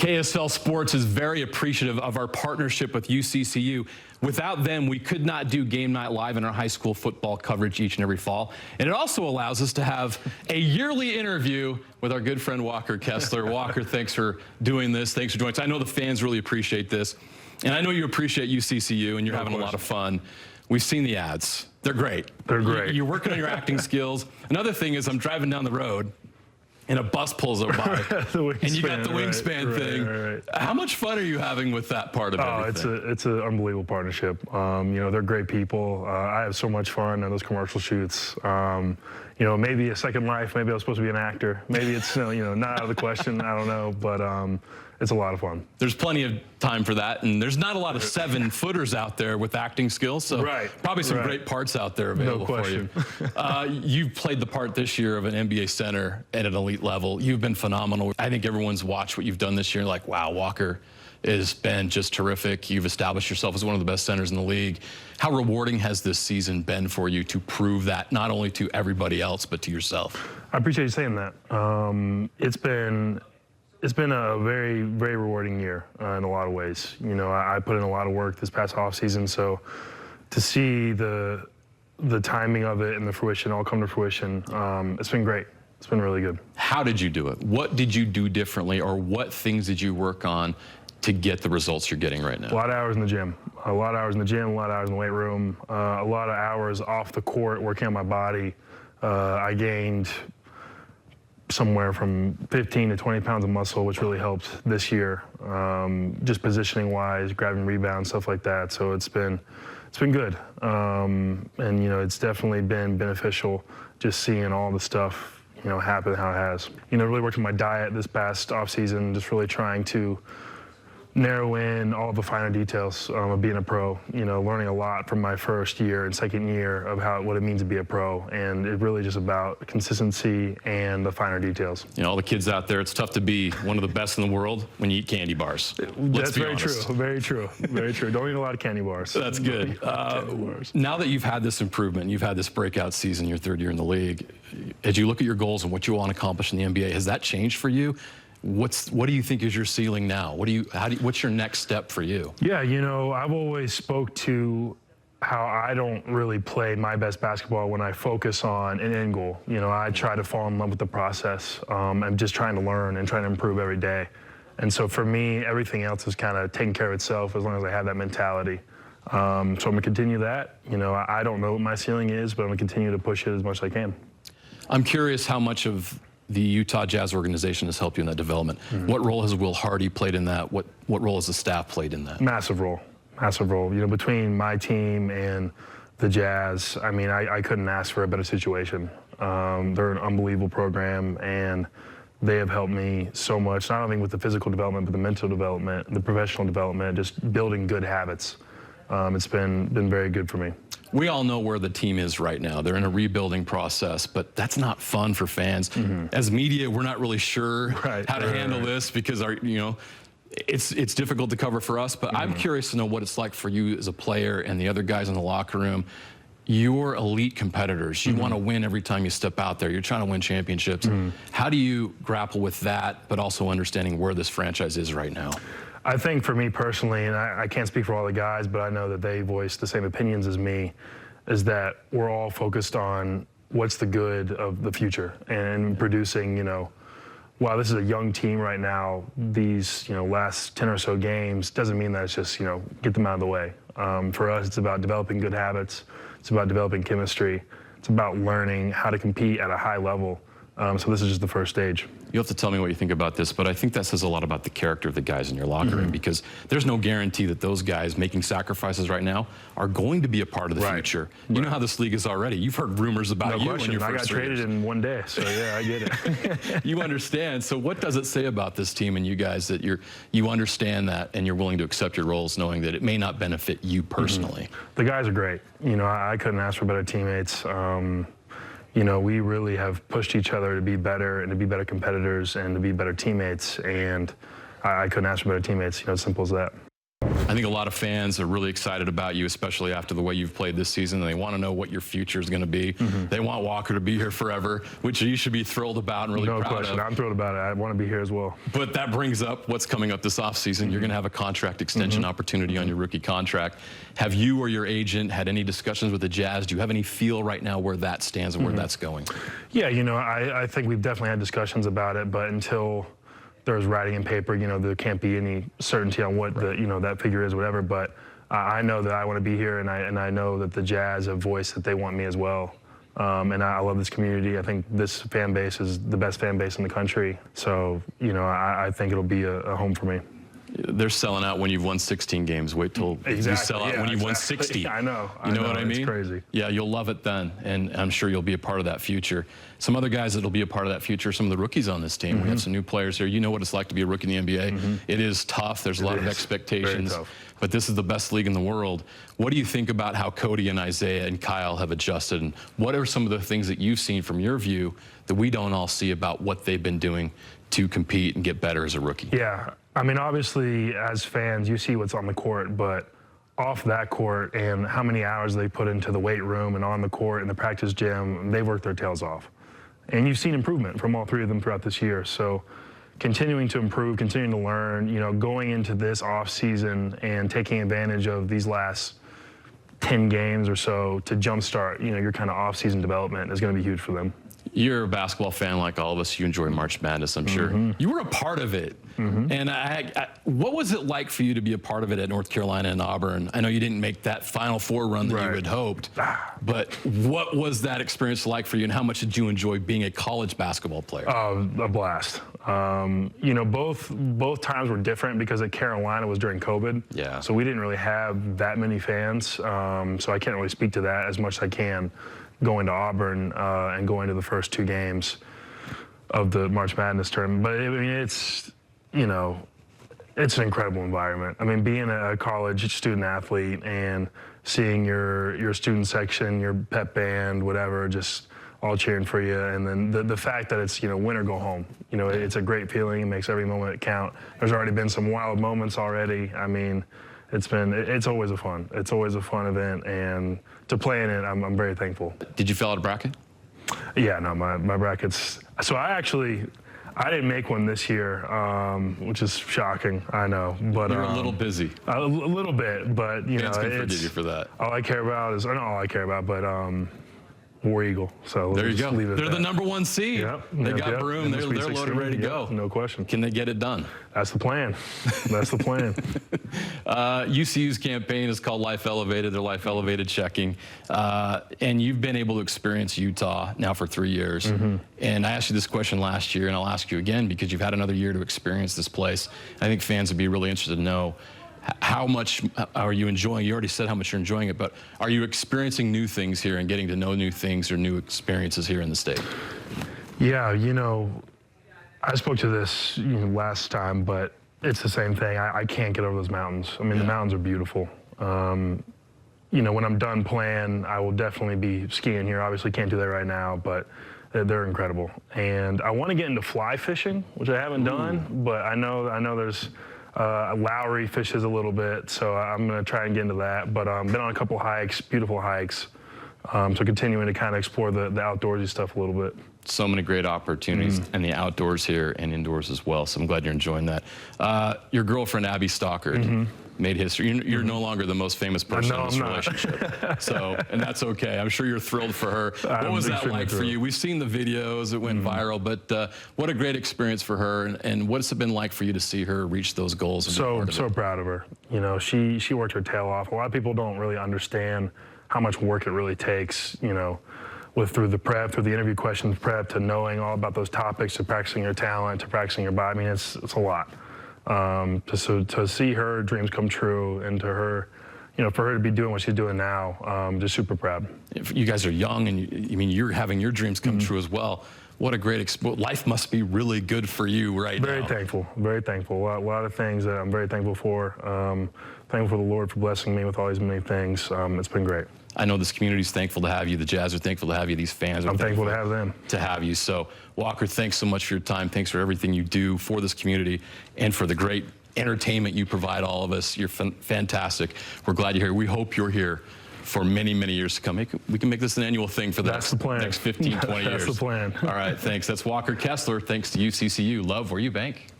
KSL Sports is very appreciative of our partnership with UCCU. Without them, we could not do Game Night Live in our high school football coverage each and every fall. And it also allows us to have a yearly interview with our good friend Walker Kessler. Walker, thanks for doing this. Thanks for joining us. I know the fans really appreciate this. And I know you appreciate UCCU, and you're having a lot of fun. We've seen the ads. They're great. They're great. You're working on your acting skills. Another thing is I'm driving down the road, and a bus pulls up by, and you got the wingspan thing. Right. How much fun are you having with that part of everything? It's an unbelievable partnership. You know, they're great people. I have so much fun on those commercial shoots. You know, maybe a second life. Maybe I was supposed to be an actor. Maybe it's you know, not out of the question. I don't know, but it's a lot of fun. There's plenty of time for that, and there's not a lot of 7-footers out there with acting skills, so probably some great parts out there available for you. You've played the part this year of an NBA center at an elite level. You've been phenomenal. I think everyone's watched what you've done this year, like, wow, Walker has been just terrific. You've established yourself as one of the best centers in the league. How rewarding has this season been for you to prove that, not only to everybody else, but to yourself? I appreciate you saying that. It's been a very, very rewarding year in a lot of ways. You know, I put in a lot of work this past offseason, so to see the timing of it and the fruition all come to fruition, it's been great. It's been really good. How did you do it? What did you do differently, or what things did you work on to get the results you're getting right now? A lot of hours in the gym. A lot of hours in the gym, a lot of hours in the weight room, a lot of hours off the court working on my body. I gained somewhere from 15 to 20 pounds of muscle, which really helped this year, just positioning wise, grabbing rebounds, stuff like that. So it's been good, and you know, it's definitely been beneficial just seeing all the stuff, you know, happen how it has. You know, really worked on my diet this past off season, just really trying to narrow in all the finer details of being a pro. You know, learning a lot from my first year and second year of what it means to be a pro, and it really just about consistency and the finer details. You know, all the kids out there, it's tough to be one of the best in the world when you eat candy bars. That's very true. Very true. Very true. Don't eat a lot of candy bars. That's good. Now that you've had this improvement, you've had this breakout season, your third year in the league, as you look at your goals and what you want to accomplish in the NBA, has that changed for you? What do you think is your ceiling now? What's your next step for you? Yeah, you know, I've always spoke to how I don't really play my best basketball when I focus on an end goal. You know, I try to fall in love with the process. I'm just trying to learn and trying to improve every day. And so for me, everything else is kind of taking care of itself as long as I have that mentality. So I'm going to continue that. You know, I don't know what my ceiling is, but I'm going to continue to push it as much as I can. I'm curious how much of the Utah Jazz organization has helped you in that development. What role has Will Hardy played in that? What role has the staff played in that? Massive role. Massive role. You know, between my team and the Jazz, I mean, I couldn't ask for a better situation. They're an unbelievable program, and they have helped me so much, not only with the physical development, but the mental development, the professional development, just building good habits. It's been very good for me. We all know where the team is right now. They're in a rebuilding process, but that's not fun for fans. As media, we're not really sure how to handle this because it's difficult to cover for us. But I'm curious to know what it's like for you as a player and the other guys in the locker room. You're elite competitors. You want to win every time you step out there. You're trying to win championships. How do you grapple with that, but also understanding where this franchise is right now? I think for me personally, and I can't speak for all the guys, but I know that they voice the same opinions as me, is that we're all focused on what's the good of the future and producing, you know, while this is a young team right now, these, you know, last 10 or so games doesn't mean that it's just, you know, get them out of the way. For us, it's about developing good habits. It's about developing chemistry. It's about learning how to compete at a high level. So this is just the first stage. You'll have to tell me what you think about this, but I think that says a lot about the character of the guys in your locker room, because there's no guarantee that those guys making sacrifices right now are going to be a part of the future. You know how this league is already. You've heard rumors about you when you're first. I got traded in one day, so yeah, I get it. You understand. So what does it say about this team and you guys that you understand that and you're willing to accept your roles knowing that it may not benefit you personally? The guys are great. You know, I couldn't ask for better teammates. You know, we really have pushed each other to be better and to be better competitors and to be better teammates. And I couldn't ask for better teammates, you know, as simple as that. I think a lot of fans are really excited about you, especially after the way you've played this season. And they want to know what your future is going to be. They want Walker to be here forever, which you should be thrilled about and really proud of. No question. I'm thrilled about it. I want to be here as well. But that brings up what's coming up this offseason. You're going to have a contract extension opportunity on your rookie contract. Have you or your agent had any discussions with the Jazz? Do you have any feel right now where that stands and where that's going? Yeah, I think we've definitely had discussions about it, but until there's writing in paper, there can't be any certainty on what that figure is, whatever. But I know that I want to be here, and I know that the Jazz have voiced that they want me as well. And I love this community. I think this fan base is the best fan base in the country. So, I think it'll be a home for me. They're selling out when you've won 16 games. Wait till you sell out when you've won 60. I know. You know what I mean? It's crazy. Yeah, you'll love it then, and I'm sure you'll be a part of that future. Some other guys that'll be a part of that future, some of the rookies on this team. We have some new players here. You know what it's like to be a rookie in the NBA. It is tough. There's a lot of expectations. Very tough. But this is the best league in the world. What do you think about how Cody and Isaiah and Kyle have adjusted? And what are some of the things that you've seen from your view that we don't all see about what they've been doing to compete and get better as a rookie? Yeah. I mean, obviously, as fans, you see what's on the court, but off that court and how many hours they put into the weight room and on the court in the practice gym, they've worked their tails off. And you've seen improvement from all three of them throughout this year. So continuing to improve, continuing to learn, going into this off season and taking advantage of these last 10 games or so to jumpstart, your kind of off season development is going to be huge for them. You're a basketball fan like all of us. You enjoy March Madness, I'm sure. You were a part of it. And what was it like for you to be a part of it at North Carolina and Auburn? I know you didn't make that Final Four run that you had hoped, but what was that experience like for you, and how much did you enjoy being a college basketball player? A blast. Both times were different because at Carolina was during COVID. Yeah. So we didn't really have that many fans. So I can't really speak to that as much as I can going to Auburn and going to the first two games of the March Madness tournament. But it's an incredible environment. I mean, being a college student athlete and seeing your student section, your pep band, whatever, just all cheering for you. And then the fact that it's, win or go home. It's a great feeling. It makes every moment count. There's already been some wild moments already. I mean, it's always a fun event, and to play in it, I'm very thankful. Did you fill out a bracket? Yeah, no, my brackets. So I didn't make one this year, which is shocking, I know. But you're a little busy. A little bit, but Fans can forgive you for that. All I care about is, not all I care about, but War Eagle. So there you go. They're the #1 seed. Yep. They got Broom. They're loaded, ready to go. No question. Can they get it done? That's the plan. That's the plan. UCU's campaign is called Life Elevated. They're Life Elevated checking. And you've been able to experience Utah now for 3 years. And I asked you this question last year, and I'll ask you again because you've had another year to experience this place. I think fans would be really interested to know, how much are you enjoying? You already said how much you're enjoying it, but are you experiencing new things here and getting to know new things or new experiences here in the state? Yeah, I spoke to this last time, but it's the same thing. I can't get over those mountains. I mean, the mountains are beautiful. When I'm done playing, I will definitely be skiing here. Obviously can't do that right now, but they're incredible. And I want to get into fly fishing, which I haven't done, but I know there's Lowry fishes a little bit, so I'm going to try and get into that. But been on a couple hikes, beautiful hikes. So continuing to kind of explore the outdoorsy stuff a little bit. So many great opportunities in the outdoors here and indoors as well. So I'm glad you're enjoying that. Your girlfriend, Abby Stockard, made history. You're no longer the most famous person in this relationship. So, and that's okay. I'm sure you're thrilled for her. What was that like for you? We've seen the videos, it went viral, but what a great experience for her. And what's it been like for you to see her reach those goals? And so proud of her. She worked her tail off. A lot of people don't really understand how much work it really takes, through the prep, through the interview questions prep, to knowing all about those topics, to practicing your talent, to practicing your body. I mean, it's a lot. To see her dreams come true, and to her, for her to be doing what she's doing now, just super proud. If you guys are young, and you're having your dreams come true as well. What a great life must be really good for you right now. Very thankful, very thankful. A lot of things that I'm very thankful for. Thankful for the Lord for blessing me with all these many things. It's been great. I know this community's thankful to have you. The Jazz are thankful to have you. These fans are thankful to have them. To have you. So, Walker, thanks so much for your time. Thanks for everything you do for this community and for the great entertainment you provide all of us. You're fantastic. We're glad you're here. We hope you're here for many, many years to come. We can make this an annual thing for the next 15, 20 years. That's the plan. All right, thanks. That's Walker Kessler. Thanks to UCCU. Love where you bank.